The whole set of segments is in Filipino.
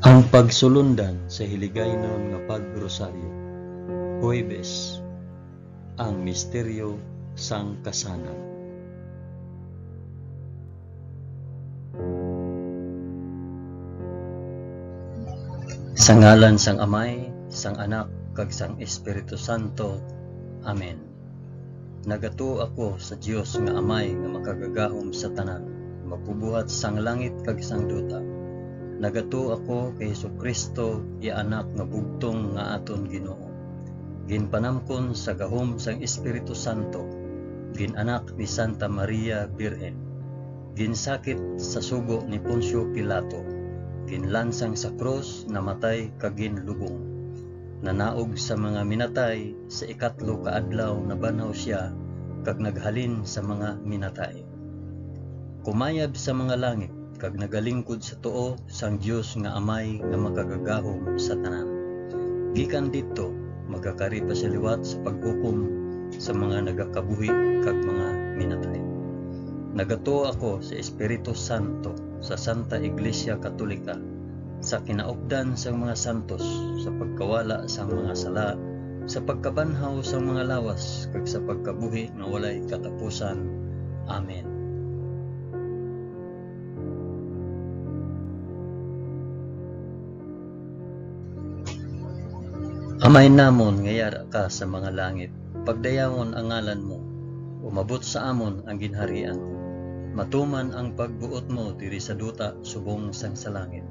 Ang pagsulundan sa hiligaynon nga pagrosaryo. Huwebes, ang misteryo sang kasanan. Sa ngalan sang Amay, sang Anak, kag sang Espiritu Santo. Amen. Nagato ako sa Dios nga Amay nga makagagahom sa tanan, mapubuhat sang langit kag sang duta. Nagato ako kay Jesucristo, Anak nga bugtong nga aton Ginoo. Ginpanamkon sa gahom sang Espiritu Santo, ginanak ni Santa Maria Birhen, ginsakit sa sugo ni Poncio Pilato, ginlansang sa krus, namatay kag ginlubong. Nanaog sa mga minatay, sa ikatlo ka adlaw nabanhaw siya kag naghalin sa mga minatay. Kumayab sa mga langit kag nagalingkod sa tuo sang Dios nga Amay nga makagagahom sa tanan. Gikan didto magakari pa sa liwat sa paghukom sa mga nagakabuhi kag mga minatay. Nagato ako sa Espiritu Santo, sa Santa Iglesia Katolika, sa kinaupdan sang mga santos, sa pagkawala sang mga sala, sa pagkabanhaw sang mga lawas kag sa pagkabuhi nga walay katapusan. Amen. Amay namon nga yara ka sa mga langit, pagdayawon ang ngalan mo, umabot sa amon ang ginharian mo. Matuman ang pagbuot mo diri sa duta subong sang sa langit.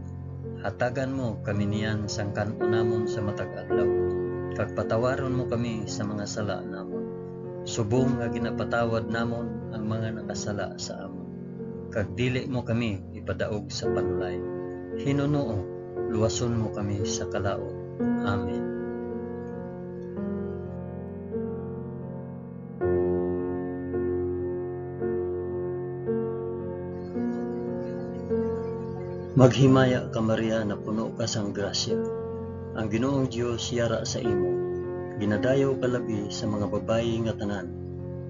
Hatagan mo kami niyan sang kanunamon sa matag adlaw, kag patawaron mo kami sa mga sala namon, subong nga ginapatawad namon ang mga nakasala sa amon. Kag dili mo kami ipadaog sa panulay. Hinunoo, luwason mo kami sa kalaot. Amen. Maghimaya ka Maria na puno ka sang grasya. Ang Ginoong Dios yara sa imo. Ginadayaw ka labi sa mga babayi nga tanan,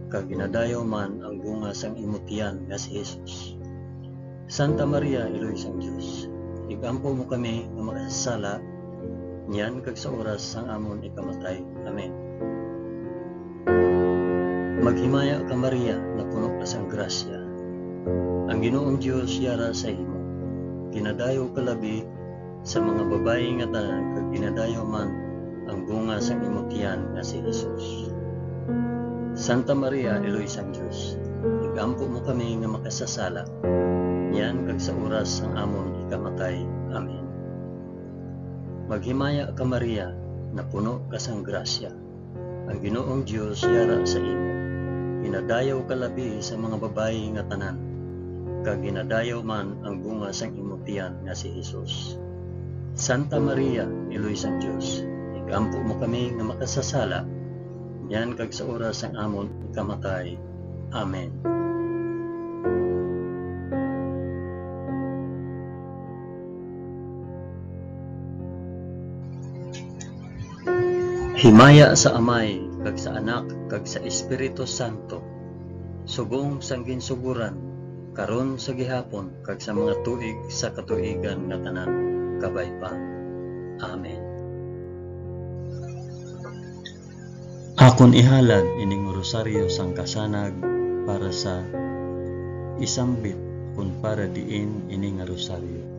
kag ginadayaw man ang bunga sang imo tiyan nga si Jesus. Santa Maria, Iloy sang Dios, igampo mo kami nga makasasala, niyan kag sa oras sang amon ikamatay. Amen. Maghimaya ka Maria na puno ka sang grasya. Ang Ginoong Dios yara sa imo. Ginadayaw ka labi sa mga babayi nga tanan, kag ginadayaw man ang bunga sang imong tiyan nga si Jesus. Santa Maria, Eloy sang Dios, igampo mo kami nga makasasala, niyan kag sa oras sang amon ikamatay. Amen. Maghimaya ka Maria na puno ka sang grasya. Ang Ginoong Dios yara sa imo. Ginadayaw ka labi sa mga babayi nga tanan, kag ginadayaw man ang bunga sang imong tiyan nga si Jesus. Santa Maria, Iloy sang Dios, igampo mo kami nga makasasala, yan kag sa oras sang amon ikamatay. Amen. Himaya sa Amay, kag sa Anak, kag sa Espiritu Santo, subong sang ginsuguran, karon sa gihapon kag sa mga tuig sa katuigan nga tanan, kabay pa. Amen. Akon ihalad ining rosaryo sang kasanag para sa isambit kun para diin ining rosaryo.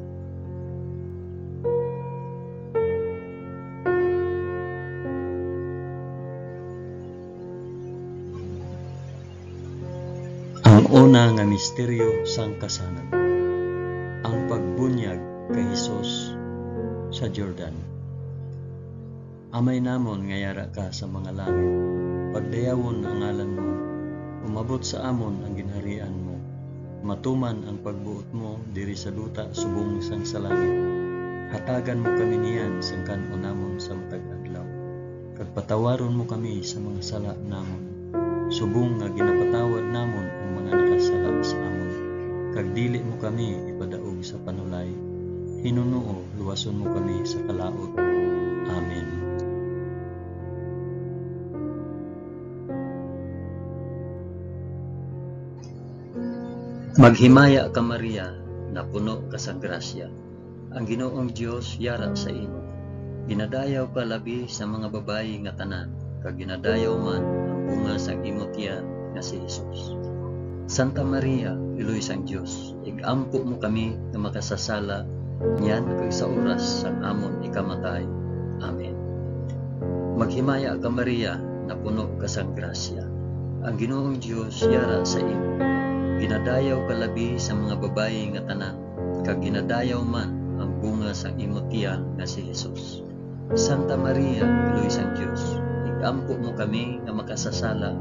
Ang una nga misteryo sang kasanan, ang pagbunyag kay Hesus sa Jordan. Amay namon nga yara ka sa mga langit, pagdayawon ang ngalan mo, umabot sa amon ang ginharian mo. Matuman ang pagbuot mo diri sa duta subong sang sa langit. Hatagan mo kami niyan sang kanunamon sa matag adlaw, kag patawaron mo kami sa mga sala namon, subong nga ginapatawad namon ang mga nakasala sa amon. Kag dili mo kami ipadaog sa panulay. Hinunoo, luwason mo kami sa kalaot. Amen. Maghimaya ka Maria na puno ka sa grasya. ang Ginoong Dios yara sa imo. Ginadayaw ka labi sa mga babayi nga tanan, kag ginadayaw man ang bunga sang imong tiyan nga si Jesus. Santa Maria, Iloy sang Dios, igampo mo kami nga makasasala niyan kag sa oras sang amon ikamatay. Amen. Maghimaya ka Maria, na puno ka sang grasya. Ang Ginoong Dios yara sa imo. Ginadayaw ka labi sa mga babayi nga tanan, kag ginadayaw man ang bunga sang imong tiyan nga si Jesus. Santa Maria, Iloy sang Dios, igampo mo kami nga makasasala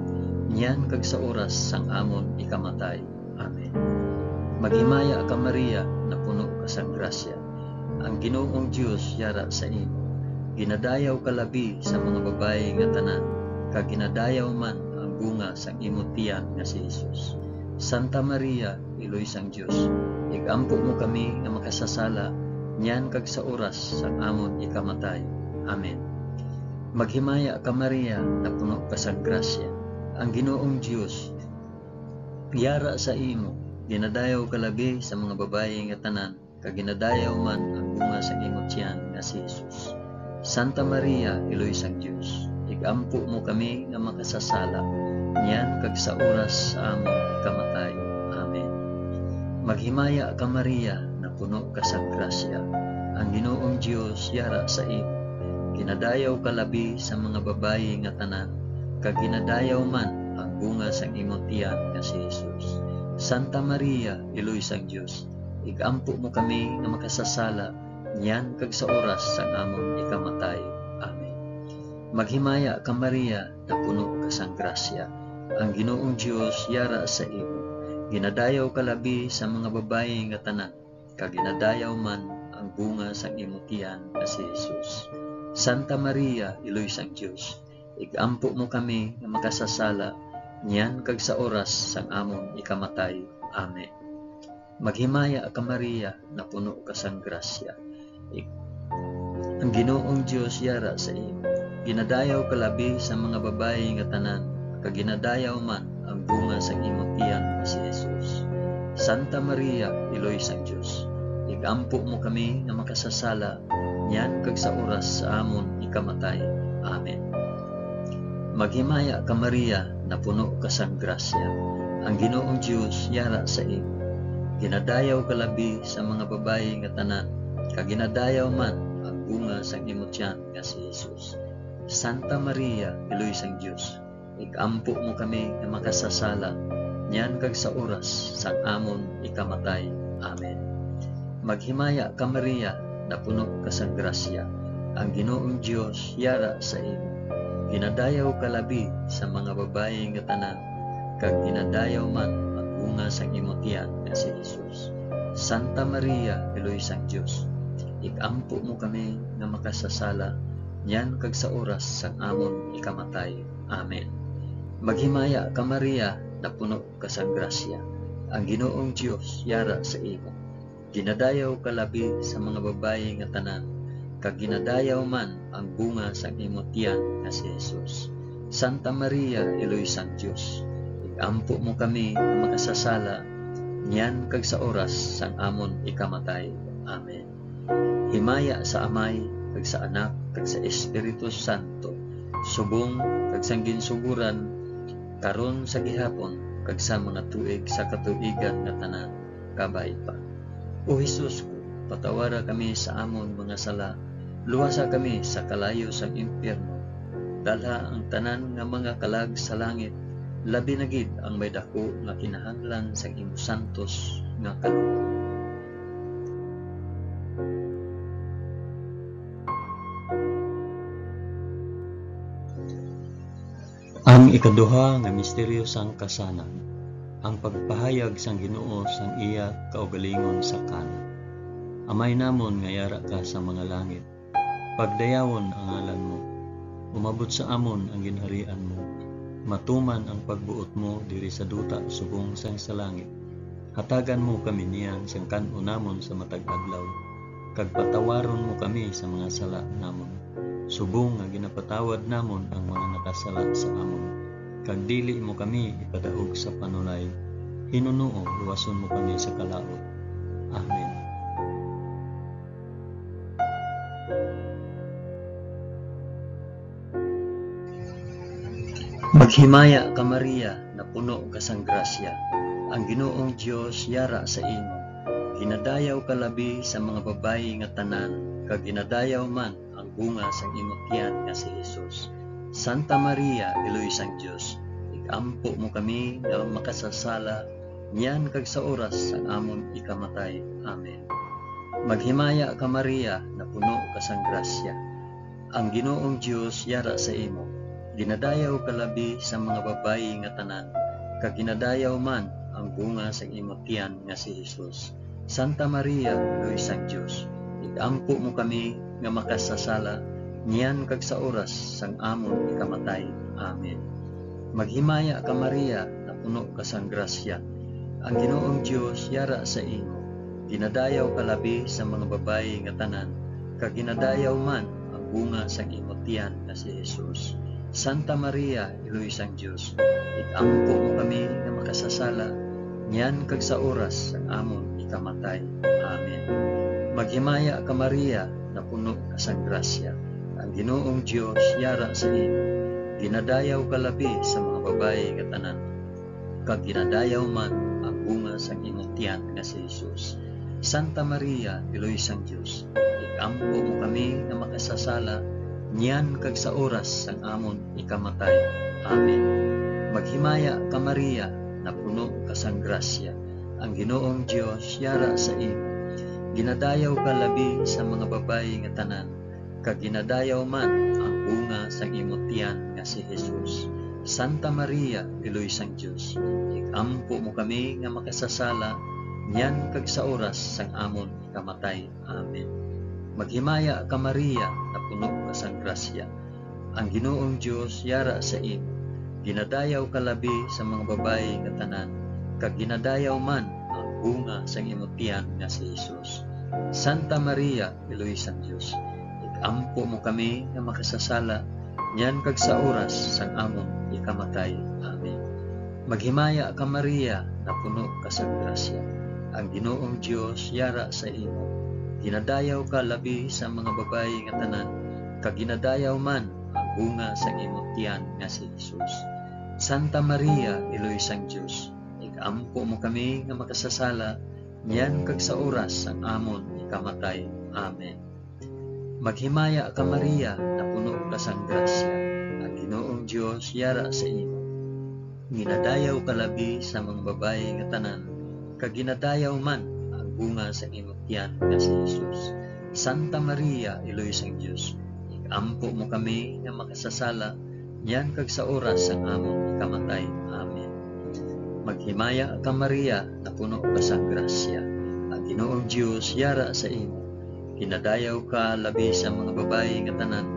niyan kag sa oras sang amon ikamatay. Amen. Maghimaya ka Maria, na puno ka sang grasya. Ang Ginoong Dios yara sa imo. Ginadayaw ka labi sa mga babayi nga tanan, kag ginadayaw man ang bunga sang imong tiyan nga si Jesus. Santa Maria, Iloy sang Dios, igampo mo kami nga makasasala niyan kag sa oras sang amon ikamatay. Amen. Maghimaya ka Maria, na puno ka sang grasya. Ang Ginoong Dios yara sa imo. Ginadayaw ka labi sa mga babayi nga tanan, kag ginadayaw man ang bunga sang imong tiyan nga si Jesus. Santa Maria, Iloy sang Dios, igampo mo kami nga makasasala niyan kag sa oras sa amon ikamatay. Amen. Maghimaya ka Maria, na puno ka sang grasya. Ang Ginoong Dios yara sa imo. Ginadayaw ka labi sa mga babayi nga tanan, kag ginadayaw man ang bunga sang imong tiyan nga si Jesus. Santa Maria, Iloy sang Dios, igampo mo kami nga makasasala niyan kag sa oras sang amon ikamatay. Amen. Maghimaya ka Maria, na puno ka sang grasya. Ang Ginoong Dios yara sa imo. Ginadayaw ka labi sa mga babayi nga tanan, kag ginadayaw man ang bunga sang imong tiyan nga si Jesus. Santa Maria, Iloy sang Dios, igampo mo kami nga makasasala niyan kag sa oras sang amon ikamatay. Amen. Maghimaya ka Maria, na puno ka sang grasya. Ang Ginoong Dios yara sa imo. Ginadayaw ka labi sa mga babayi nga tanan, kag ginadayaw man ang bunga sang imong tiyan nga si Jesus. Santa Maria, Iloy sang Dios, igampo mo kami nga makasasala niyan kag sa oras sa amon ikamatay. Amen. Maghimaya ka Maria, na puno ka sang grasya. Ang Ginoong Dios yara sa imo. Ginadayaw ka labi sa mga babayi nga tanan, kag ginadayaw man ang bunga sang imong tiyan nga si Jesus. Santa Maria, Iloy sang Dios, igampo mo kami nga makasasala niyan kag sa oras sang amon ikamatay. Amen. Maghimaya ka Maria, na puno ka sang grasya. Ang Ginoong Dios yara sa imo. Ginadayaw ka labi sa mga babayi nga tanan, kag ginadayaw man ang bunga sang imong tiyan nga si Jesus. Santa Maria, Iloy sang Dios, igampo mo kami nga makasasala niyan kag sa oras sang amon ikamatay. Amen. Maghimaya ka Maria, na puno ka sang grasya. Ang Ginoong Dios yara sa imo. Ginadayaw ka labi sa mga babayi nga tanan, kag ginadayaw man ang bunga sang imong tiyan nga si Jesus. Santa Maria, Iloy sang Dios, igampo mo kami nga makasasala niyan kag sa oras sang amon ikamatay. Amen. Himaya sa Amay, kag sa Anak, kag sa Espiritu Santo, subong kag sang ginsuguran, karon sa gihapon, kag sa mga tuig sa katuigan nga tanan, kabay pa. O Jesus ko, patawara kami sa amon mga sala, luwasa kami sa kalayo sang impyerno, dalha ang tanan nga mga kalag sa langit, labi na gid ang may dako nga kinahanglan sa imong santos nga kaloob. Ang ikaduha nga misteryo sang kasanan, ang pagpahayag sang Ginoo sang iya kaugalingon sa Kana. Amay namon nga yara ka sa mga langit, pagdayawon ang ngalan mo, umabot sa amon ang ginharian mo, matuman ang pagbuot mo diri sa duta subong sang sa langit. Hatagan mo kami niyan sang kan-o namon sa matag adlaw, kag patawaron mo kami sa mga sala namon, subong nga ginapatawad namon ang mga nakasala sa amon. Kag dili mo kami ipadaog sa panulay, hinunuo luwason mo kami sa kalaot. Amen. Maghimaya ka Maria, na puno ka sang grasya, ang Ginoong Dios yara sa imo. Ginadayaw ka labi sa mga babayi nga tanan, kag ginadayaw man ang bunga sang imong tiyan nga si Jesus. Santa Maria, Iloy sang Dios, ikampo mo kami nga makasasala, niyan kag sa oras sang amon ikamatay. Amen. Maghimaya ka Maria, na puno ka sang grasya, ang Ginoong Dios yara sa imo. Ginadayaw ka labi sa mga babayi nga tanan, kag ginadayaw man ang bunga sang imong tiyan nga si Jesus. Santa Maria, Iloy sang Dios, ikampo mo kami nga makasasala, niyan kag sa oras sang amon ikamatay. Amen. Maghimaya ka Maria, na puno ka sang grasya, ang Ginoong Dios yara sa imo. Ginadayaw ka labi sa mga babayi nga tanan, kag ginadayaw man ang bunga sang imong tiyan nga si Jesus. Santa Maria, Iloy sang Dios, ikampo mo kami nga makasasala, niyan kag sa oras sang amon ikamatay. Amen. Maghimaya ka Maria, na puno ka sang grasya, ang Ginoong Dios yara sa imo. Ginadayaw ka labi sa mga babayi nga tanan, kag ginadayaw man ang bunga sang imong tiyan nga si Jesus. Santa Maria, Iloy sang Dios, ikampo mo kami nga makasasala, niyan kag sa oras sang amon ikamatay. Amen. Maghimaya ka Maria, na puno ka sang grasya, ang Ginoong Dios yara sa imo. Ginadayaw ka labi sa mga babayi nga tanan, kag ginadayaw man ang bunga sang imong tiyan nga si Jesus. Santa Maria, Iloy sang Dios, ikampo mo kami nga makasasala, niyan kag sa oras sang amon ikamatay. Amen. Maghimaya ka Maria, na puno ka sang grasya, ang Ginoong Dios yara sa imo. Ginadayaw ka labi sa mga babayi nga tanan, kag ginadayaw man ang bunga sang imong tiyan nga si Jesus. Santa Maria, Iloy sang Dios, ikampo mo kami nga makasasala, niyan kag sa oras sang amon ikamatay. Amen. Maghimaya ka Maria, na puno ka sang grasya, ang Ginoong Dios yara sa imo. Ginadayaw ka labi sa mga babayi nga tanan, kag ginadayaw man ang bunga sang imong tiyan nga si Jesus. Santa Maria, Iloy sang Dios, ikampo mo kami nga makasasala, niyan kag sa oras sang amon ikamatay. Amen. Maghimaya ka Maria, na puno ka sang grasya, ang Ginoong Dios yara sa imo. Ginadayaw ka labi sa mga babayi nga tanan, kag ginadayaw man bunga sa imong tiyan nga si Jesus. Santa Maria, Iloy sang Dios, ikampo mo kami nga makasasala, niyan kag sa oras sang amon ikamatay. Amen. Maghimaya ka Maria, na puno ka sang grasya, ang Ginoong Dios yara sa imo. Ginadayaw ka labi sa mga babayi nga tanan,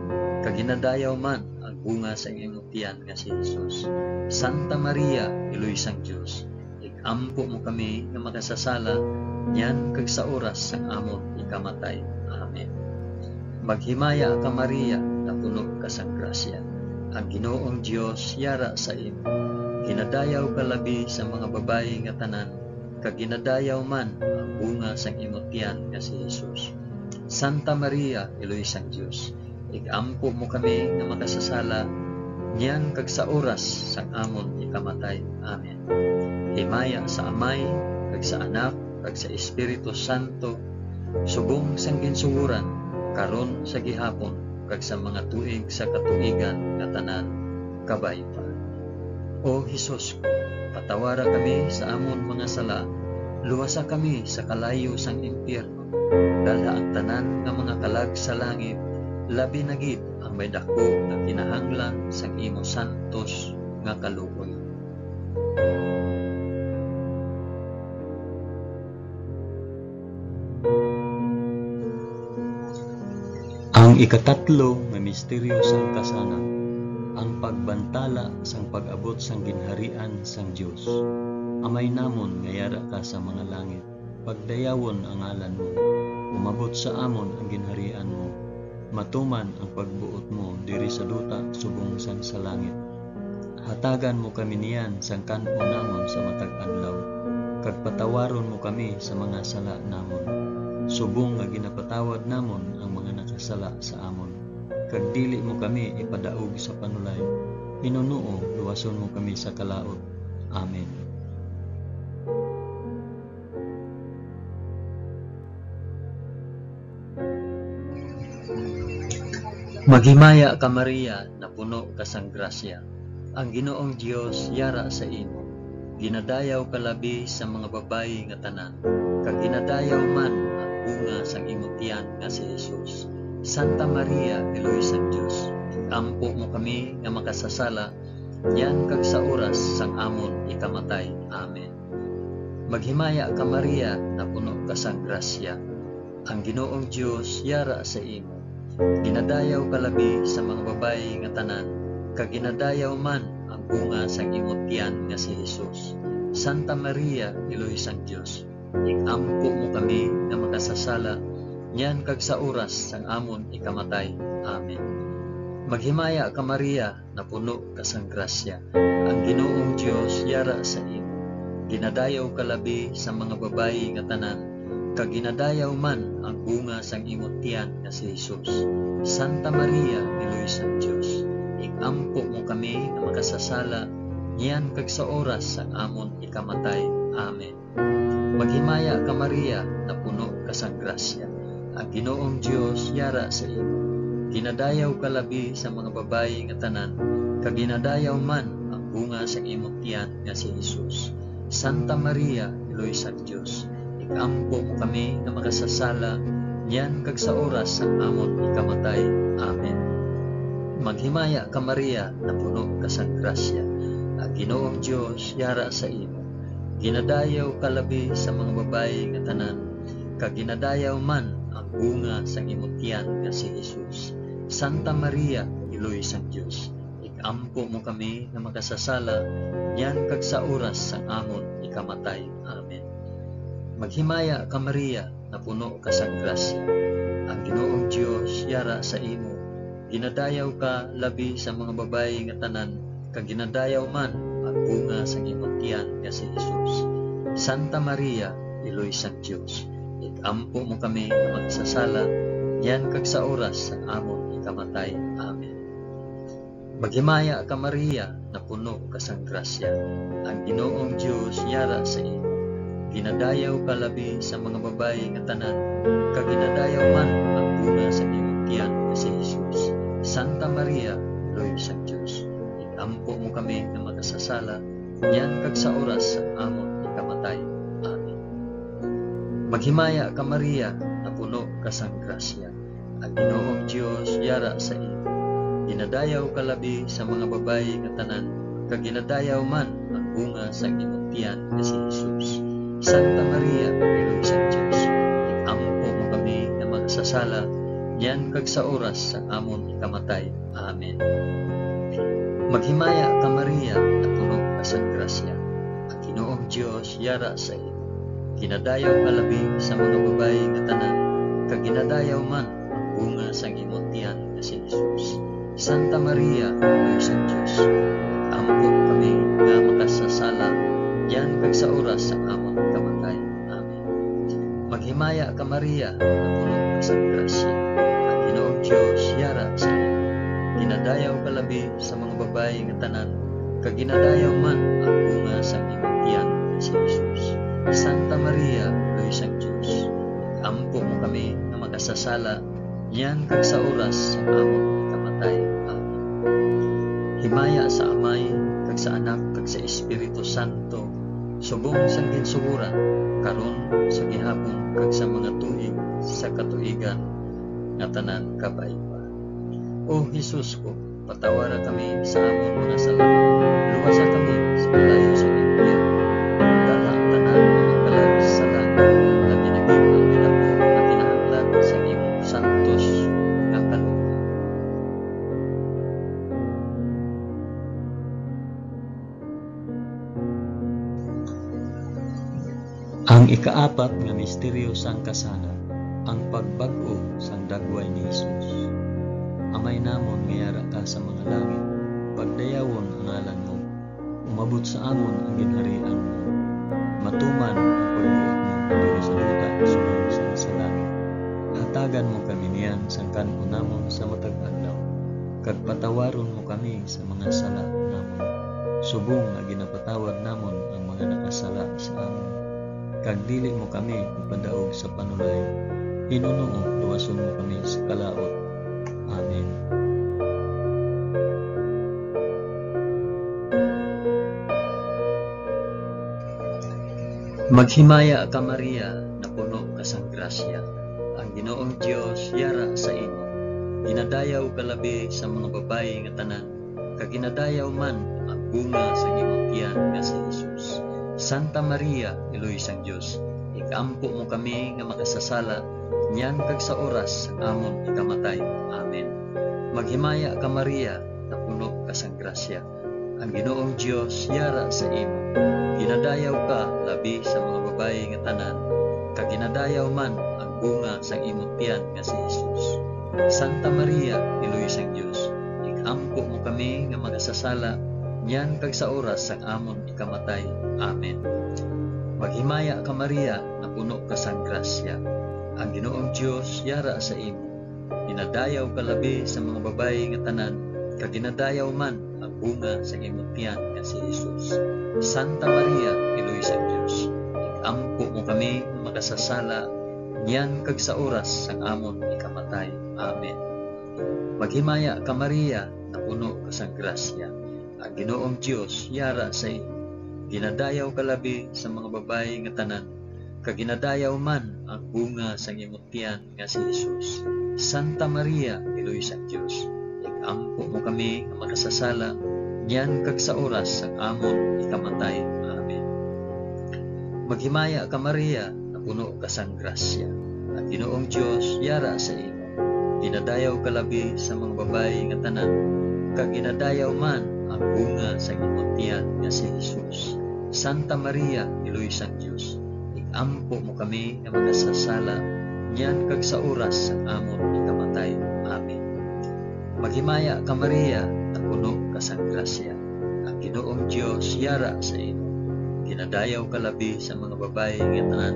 kag ginadayaw man ang bunga sa imong tiyan nga si Jesus. Santa Maria, Iloy sang Dios, ikampo mo kami nga makasasala, niyan kag sa oras sang amon ikamatay. Amen. Maghimaya ka Maria, na puno ka sang grasya, ang Ginoong Dios yara sa imo. Ginadayaw ka labi sa mga babayi nga tanan, kag ginadayaw man ang bunga sang imong tiyan nga si Jesus. Santa Maria, Iloy sang Dios, ikampo mo kami nga makasasala, niyan kag sa oras sang amon ikamatay. Amen. Himaya sa Amay, kag sa Anak, kag sa Espiritu Santo, subong sang ginsuguran, karon sa gihapon, kag sa mga tuig sa katuigan nga tanan, kabay pa. O Hesus, patawara kami sa amon mga sala, luwasa kami sa kalayo sang impyerno, dala ang tanan nga mga kalag sa langit, labi na gid ang may dako nga kinahanglan sang imo santos nga kaluoy. Ang ikatatlo nga misteryo sang kasanan, ang pagbantala sang pag-abot sang ginharian sang Dios. Amay namon nga yara ka sa mga langit, pagdayawon ang ngalan mo, umabot sa amon ang ginharian mo, matuman ang pagbuot mo diri sa duta subong sang sa langit. Hatagan mo kami niyan sang kan-o namon sa matag adlaw, kag patawaron mo kami sa mga sala namon, subong nga ginapatawad namon ang mga nakasala sa amon, kag dili mo kami ipadaog sa panulay, Pinunuo, luwason mo kami sa kalaot. Amen. Maghimaya ka Maria, na puno ka sang grasya. Ang Ginoong Dios yara sa imo. Ginadayaw ka labi sa mga babayi nga tanan, kag ginadayaw man ang bunga sang imong tiyan nga si Jesus. Santa Maria, Eloy sang Dios, ampo mo kami nga makasasala, yan kag sa oras sang amon ikamatay. Amen. Maghimaya ka Maria, na puno ka sang grasya. Ang Ginoong Dios yara sa imo. Ginadayaw ka labi sa mga babayi nga tanan, kag ginadayaw man ang bunga sang imong tiyan nga si Jesus. Santa Maria, Eloy sang Dios, ikampo mo kami nga makasasala, yan kag sa oras sang amon ikamatay. Amen. Maghimaya ka Maria, na puno ka sang grasya. Ang Ginoong Dios yara sa imo. Ginadayaw ka labi sa mga babayi nga tanan, kag ginadayaw man ang bunga sang imong tiyan nga si Jesus. Santa Maria, Eloy sang Dios, ikampo mo kami nga makasasala, yan kag sa oras sang amon ikamatay. Amen. Maghimaya ka Maria, na puno ka sang grasya. Ang Ginoong Dios yara sa imo. Ginadayaw ka labi sa mga babayi nga tanan, kag ginadayaw man ang bunga sang imong tiyan nga si Jesus. Santa Maria, Eloy sang Dios, ikampo mo kami nga makasasala, yan kag sa oras sang amon ikamatay. Amen. Maghimaya ka Maria, na puno ka sang grasya. Ang Ginoong Dios yara sa imo. Ginadayaw ka labi sa mga babayi nga tanan, kag ginadayaw man ang bunga sang imong tiyan nga si Jesus. Santa Maria, Eloy sang Dios, ikampo mo kami nga makasasala, yan kag sa oras sang amon ikamatay. Amen. Maghimaya ka Maria, na puno ka sang grasya. Ang Ginoong Dios yara sa imo. Ginadayaw ka labi sa mga babayi nga tanan, kag ginadayaw man ang bunga sang imong tiyan nga si Jesus. Santa Maria, Eloy sang Dios, ikampo mo kami nga magsasala, yan kag sa oras sang amon ikamatay. Amen. Maghimaya ka Maria, na puno ka sang grasya. Ang Ginoong Dios yara sa imo. Ginadayaw ka labi sa mga babayi nga tanan, kag ginadayaw man ang bunga sa imong tiyan nga si Jesus. Santa Maria, Eloy sang Dios, ikampo mo kami nga makasasala, yan kag sa oras sang amon ikamatay. Amen. Maghimaya ka Maria, na puno ka sang grasya. Ang Ginoong Dios yara sa imo. Ginadayaw ka labi sa mga babayi nga tanan, kag ginadayaw man ang bunga sa imong tiyan nga si Jesus. Santa Maria, Eloy sang Dios, ikampo mo kami nga magsasala, yan kag sa oras sang amon ikamatay. Amen. Maghimaya ka Maria, na puno ka sang grasya. Ang Ginoong Dios yara sa imo. Ginadayaw ka labi sa mga babayi nga tanan, kag ginadayaw man ang bunga sang imong tiyan nga si Jesus. Santa Maria, Eloy sang Dios, ikampo mo kami nga makasasala, yan kag sa oras sang amon ikamatay. Amen. Maghimaya ka Maria, na puno ka sang grasya. Ang Ginoong Dios yara sa imo. Ginadayaw ka labi sa mga babayi nga tanan, kag ginadayaw man ang bunga sang imong tiyan nga si Jesus. Santa Maria, Eloy sang Dios, ikampo mo kami nga makasasala, yan kag sa oras sang amon ikamatay. Amen. Himaya sa Amay, kag sa Anak, kag sa Espiritu Santo, subong sang ginsuguran, karon sa gihapon kag sa mga tuig sa katuigan nga tanan kabay-ba. O Jesus ko, patawara kami sa amon mga sala, luwasa kami sa malayo sa impyerno, dala ang tanan mga kalag sa langit, na ginaging ang ginako na kinahanglan sa imong santos nga kalooban. Ang ikaapat nga misteryo sang kasala, ang pagbag-o sang dagway ni Jesus. Amay namon nga yara ka sa mga langit, pagdayawon ang ngalan mo, umabot sa amon ang ginharian mo, matuman ang pagbuot mo diri sa luta subong sa langit. Hatagan mo kami niyan sang kan-o namon sa matag adlaw, kag patawaron mo kami sa mga sala namon, subong nga ginapatawad namon ang mga nakasala sa amon. Kag dili mo kami ipadaog sa panulay, Hinunoo luwason mo kami sa kalaot. Amen. Maghimaya ka Maria, na puno ka sang grasya. Ang Ginoong Dios yara sa imo. Ginadayaw ka labi sa mga babayi nga tanan, kag ginadayaw man ang bunga sa imong tiyan nga si Jesus. Santa Maria, Iloy sang Dios, ikampo mo kami nga makasasala, niyan kag sa oras sa amon ikamatay. Amen. Maghimaya ka Maria, na puno ka sang grasya. Ang Ginoong Dios yara sa imo. Ginadayaw ka labi sa mga babayi nga tanan, kag ginadayaw man ang bunga sa imong tiyan nga si Jesus. Santa Maria, Iloy sang Dios, ikampo mo kami nga magasasala, niyan kag sa oras sang amon ikamatay. Amen. Maghimaya ka Maria, na puno ka sang grasya. Ang Ginoong Dios yara sa imo. Ginadayaw ka labi sa mga babayi nga tanan, kag ginadayaw man ang bunga sa imong tiyan nga si Jesus. Santa Maria, Iloy sang Dios, ikampo mo kami nga makasasala, niyan kag sa oras sang amon ikamatay. Amen. Maghimaya ka Maria, na puno ka sang grasya. Ang Ginoong Dios yara sa imo. Ginadayaw ka labi sa mga babayi nga tanan, kag ginadayaw man ang bunga sa imong tiyan nga si Jesus. Santa Maria, Iloy sang Dios, ikampo mo kami nga makasasala, niyan kag sa oras sang amon ikamatay. Amen. Maghimaya ka Maria, na puno ka sang grasya. Ang Ginoong Dios yara sa imo. Ginadayaw ka labi sa mga babayi nga tanan, kag ginadayaw man ang bunga sa imong tiyan nga si Jesus. Santa Maria, Iloy sang Dios, ikampo mo kami nga makasasala, niyan kag sa oras sang amon ikamatay. Amen. Maghimaya ka Maria, na puno ka sang grasya. Ang Ginoong Dios yara sa imo. Ginadayaw ka labi sa mga babayi nga tanan,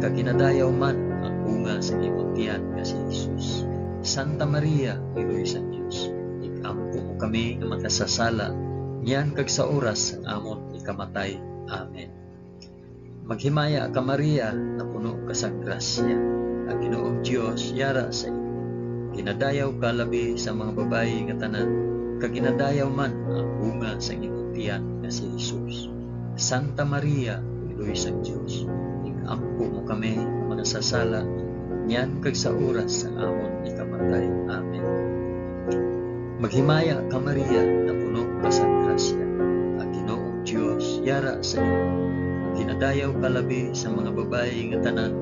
kag ginadayaw man ang bunga sa imong tiyan nga si Jesus. Santa Maria, Iloy sang Dios, ikampo mo kami nga makasasala, niyan kag sa oras sang amon ikamatay. Amen. Maghimaya ka Maria, na puno ka sang grasya. Ang Ginoong Dios yara sa imo. Ginadayaw ka labi sa mga babayi nga tanan, kag ginadayaw man ang bunga sa imong tiyan nga si Jesus. Santa Maria, Iloy sang Dios, ikampo mo kami nga manasasala, niyan kag sa oras sa amon ikamatay. Amen. Maghimaya ka Maria, na puno ka sang grasya. Ang Ginoong Dios yara sa imo. Ginadayaw ka labi sa mga babayi nga tanan,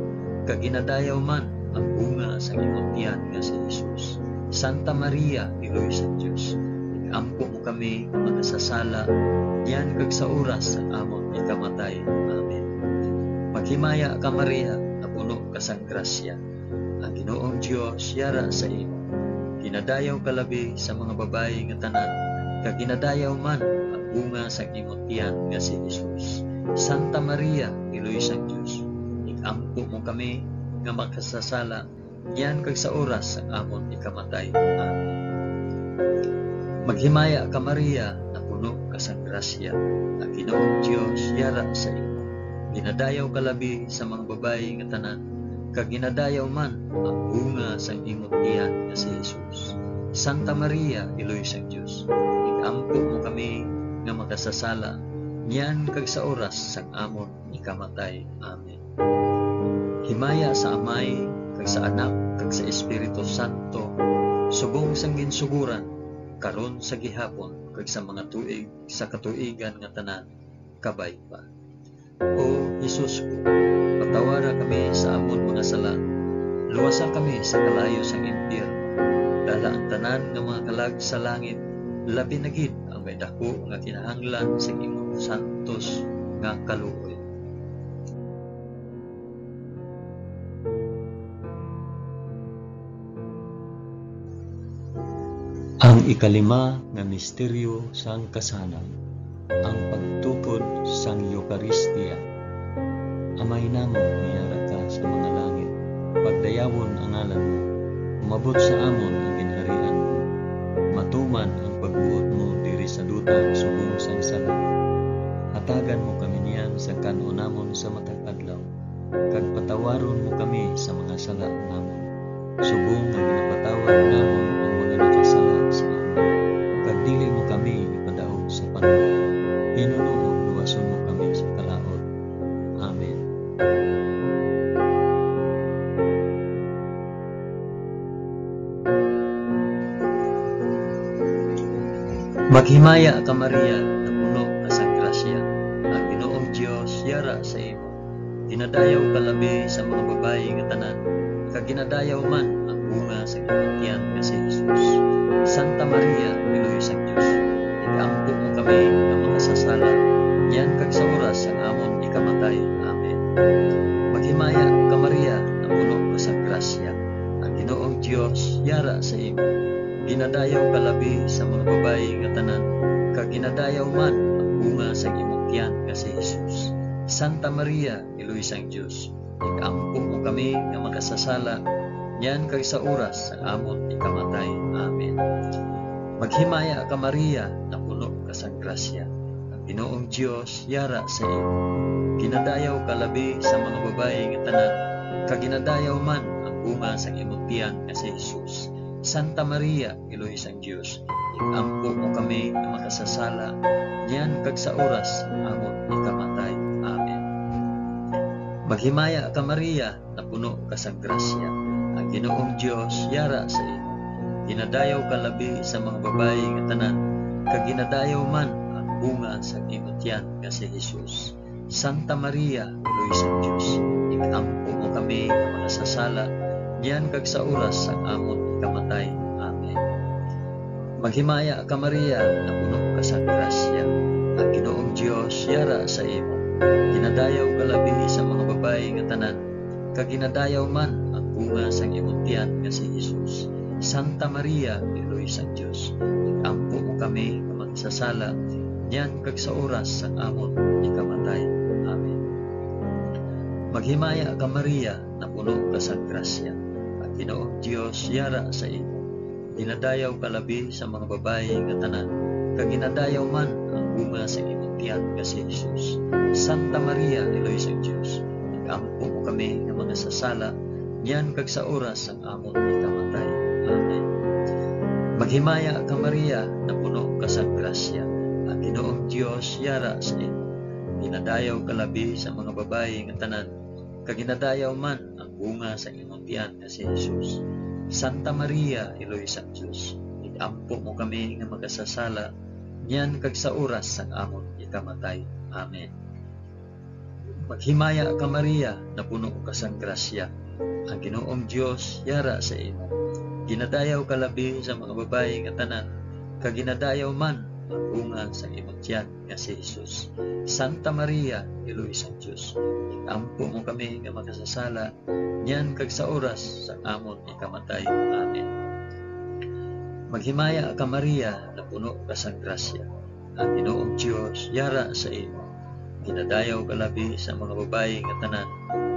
kag ginadayaw man ang bunga sa imong tiyan nga si Jesus. Santa Maria, Iloy sang Dios, ikampo mo kami nga manasasala, niyan kag sa oras sa amon ikamatay. Amen. Maghimaya ka Maria, na puno ka sang grasya. Ang Ginoong Dios yara sa imo. Ginadayaw ka labi sa mga babayi nga tanan, kag ginadayaw man ang bunga sa imong tiyan nga si Jesus. Santa Maria, Iloy sang Dios, ikampo mo kami nga makasasala, niyan kag sa oras sang amon ikamatay. Amen. Maghimaya ka Maria, na puno ka sang grasya. Ang Ginoong Dios yara sa imo. Ginadayaw ka labi sa mga babayi nga tanan, kag ginadayaw man ang bunga sa imong tiyan nga si Jesus. Santa Maria, Iloy sang Dios, ikampo mo kami nga makasasala, niyan kag sa oras sang amon ikamatay. Amen. Himaya sa Amay, kag sa Anak, kag sa Espiritu Santo, subong sang ginsuguran, karon sa gihapon, kag sa mga tuig sa katuigan nga tanan, kabay pa. O Jesus ko, patawara kami sa amon mga sala, luwasa kami sa kalayo sang impyerno, dala ang tanan nga mga kalag sa langit, labi na gid ang may dako nga kinahanglan sa imong santos nga kaluoy. Ang ikalima nga misteryo sang kasanan, ang pagtukod sang Eucharistia. Amay namon niyara ka sa mga langit, pagdayawon ang ngalan mo, umabot sa amon ang ginharian mo, tuman ang pagbuot mo diri sa duta subong sang sala. Hatagan mo kami niyan sa kanunamon sa matag adlaw, kag patawaron mo kami sa mga sala namon. Subong nga ginapatawad namon ang mga nakasala sa amin, kag dili mo kami ipadaog sa panahon. Hinuno luwason mo kami sa kalaot. Amen. Maghimaya ka Maria, na puno ka sa grasya, ang Ginoong Dios yara sa imo. Dinadayaw ka labi sa mga babayi nga tanan, kag ginadayaw man ang bunga sa imong tiyan nga si Jesus. Santa Maria, Piloy sa Dios, ikampo mo kami nga mga sasala, yan kag sa oras ang amon ikamatay. Amen. Maghimaya ka Maria, na puno ka sa grasya, ang Ginoong Dios yara sa imo. Ginadayaw ka labi sa mga babayi nga tanan, kag ginadayaw man ang bunga sa imong tiyan nga si Jesus. Santa Maria, Piloy sang Dios, ikampo mo kami nga makasasala, yan kag sa oras sa amon ikamatay. Amen. Maghimaya ka Maria, na puno ka sa grasya, ang Ginoong Dios yara sa imo. Ginadayaw ka labi sa mga babayi nga tanan, kag ginadayaw man ang bunga sa imong tiyan nga si Jesus. Santa Maria, Piloy sang Dios, ikampo mo kami nga makasasala, yan kag sa oras ang amon ikamatay. Amen. Maghimaya ka Maria, na puno ka sa grasya, ang Ginoong Dios yara sa imo. Ginadayaw ka labi sa mga babayi nga tanan, kag ginadayaw man ang bunga sa imong tiyan nga si Jesus. Santa Maria, Piloy sang Dios, ikampo mo kami nga makasasala, yan kag sa oras ang amon ikamatay. Amen. Maghimaya ka Maria, na puno ka sa grasya, ang Ginoong Dios yara sa imo. Ginadayaw ka labi sa mga babayi nga tanan, kag ginadayaw man ang bunga sa imong tiyan nga si Jesus. Santa Maria, Piloy sang Dios, ikampo mo kami nga magsasala, yan kag sa oras ang amon ikamatay. Amen. Maghimaya ka Maria, na puno ka sa grasya, ang Ginoong Dios yara sa imo. Dinadayaw ka labi sa mga babayi nga tanan, kag ginadayaw man ang bunga sa imong tiyan nga si Jesus. Santa Maria, Piloy sang Dios, ikampo mo kami nga mga sasala, yan kag sa oras ang amon ikamatay. Amen. Maghimaya ka Maria, na puno ka sa grasya, ang Ginoong Dios yara sa imo. Dinadayaw ka labi sa mga babayi nga tanan, kag ginadayaw man ang bunga sa imong tiyan nga si Jesus. Santa Maria, Piloy sang Dios, ikampo mo kami nga makasasala, yan kag sa oras ang amon ikamatay. Amen. Maghimaya ka Maria, na puno ka sa grasya, ang Ginoong Dios yara sa imo. Ginadayaw ka labi sa mga babayi nga tanan, kag ginadayaw man ang bunga sa imong tiyan nga si Jesus. Santa Maria, Piloy sang Dios, ikampo mo kami nga makasasala, yan kag sa oras sa amon ikamatay. Amen. Maghimaya ka Maria, na puno ka sa grasya, ang Ginoong Dios yara sa imo. Ginadayaw ka labi sa mga babayi nga tanan,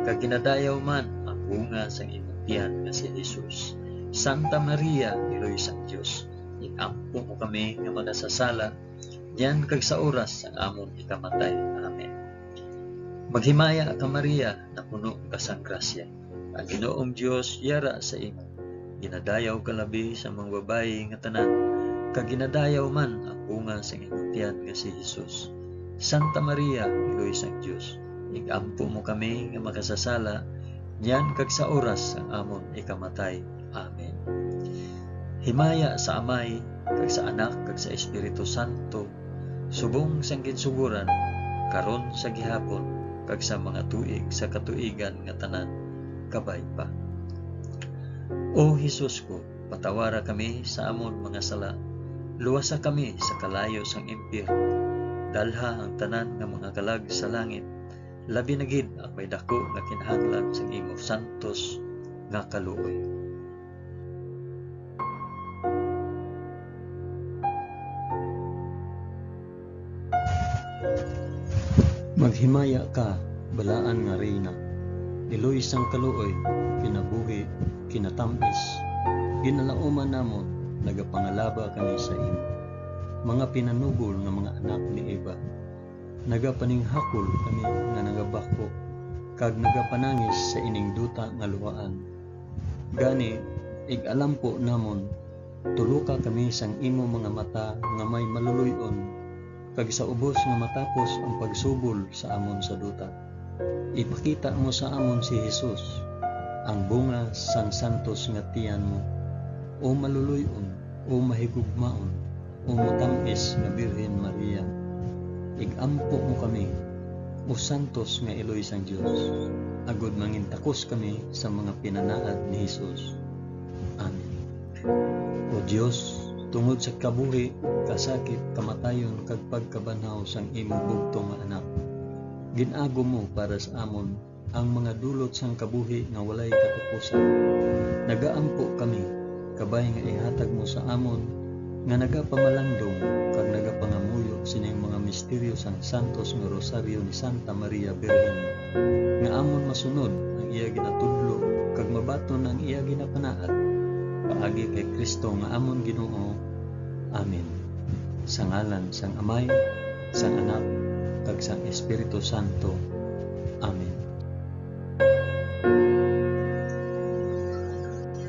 kag ginadayaw man ang bunga sa imong tiyan nga si Jesus. Santa Maria, Piloy sang Dios, ikampo mo kami nga makasasala, yan kag sa oras ang amon ikamatay. Amen. Maghimaya ka Maria, na puno ka sa grasya, ang Ginoong Dios yara sa imo. Ginadayaw ka labi sa mga babayi nga tanan, kag ginadayaw man ang bunga sa imong tiyan nga si Jesus. Santa Maria, Piloy sang Dios, ikampo mo kami nga makasasala, yan kag sa oras ang amon ikamatay. Amen. Himaya sa Amay, kag sa Anak, kag sa Espiritu Santo, subong sang ginsuguran, karon sa gihapon, kag sa mga tuig sa katuigan nga tanan, kabay pa. O Hesus ko, patawara kami sa amon mga sala, luwasa kami sa kalayo sang impyerno, dalha ang tanan nga mga kalag sa langit, labi na gid ang may dako nga kinahanglan sa imo santos nga kaluoy. Maghimaya ka, balaan nga reyna, iloy sang kaluoy, kinabuhi, kinatamis, ginalauman namon, nagapangalaba kami sa imo. Mga pinanugol nga mga anak ni Eva, nagapaninghakol kami nga nagabako, kag nagapanangis sa ining duta nga luwaan. Gani, ig-alam po namon, tuluka kami sang imo mga mata nga may maluluyon, kag sa ubos nga matapos ang pagsubol sa amon sa duta. Ipakita mo sa amon si Jesus, ang bunga sang santos nga tiyan mo, o maluluyon, o mahigugmaon, o matamis nga Birhen Maria. Igampo mo kami, o santos nga Eloy sang Dios, agud mangintakos kami sa mga pinanaad ni Jesus. Amen. O Dios, tungod sa kabuhi, kasakit, kamatayon, kag pagkabanhaw sang imong bugtong nga anak, ginago mo para sa amon ang mga dulot sang kabuhi nga walay katapusan. Nagaampo kami, kabay nga ihatag mo sa amon, nga nagapamalandong, kag nagapangamuyo sining mga misteryo sang santos nga rosaryo ni Santa Maria Birhen, nga amon masunod ang iya ginatudlo, kag mabaton ang iya ginapanaad, paagi kay Kristo nga amon Ginoo. Amen. Sa ngalan sang Amay, sang Anak, kag sang Espiritu Santo. Amen.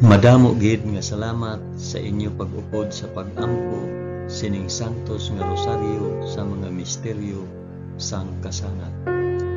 Madamo gid nga salamat sa inyo pag-upod sa pag-ampo sining santos nga rosaryo sa mga misteryo sang kasangat.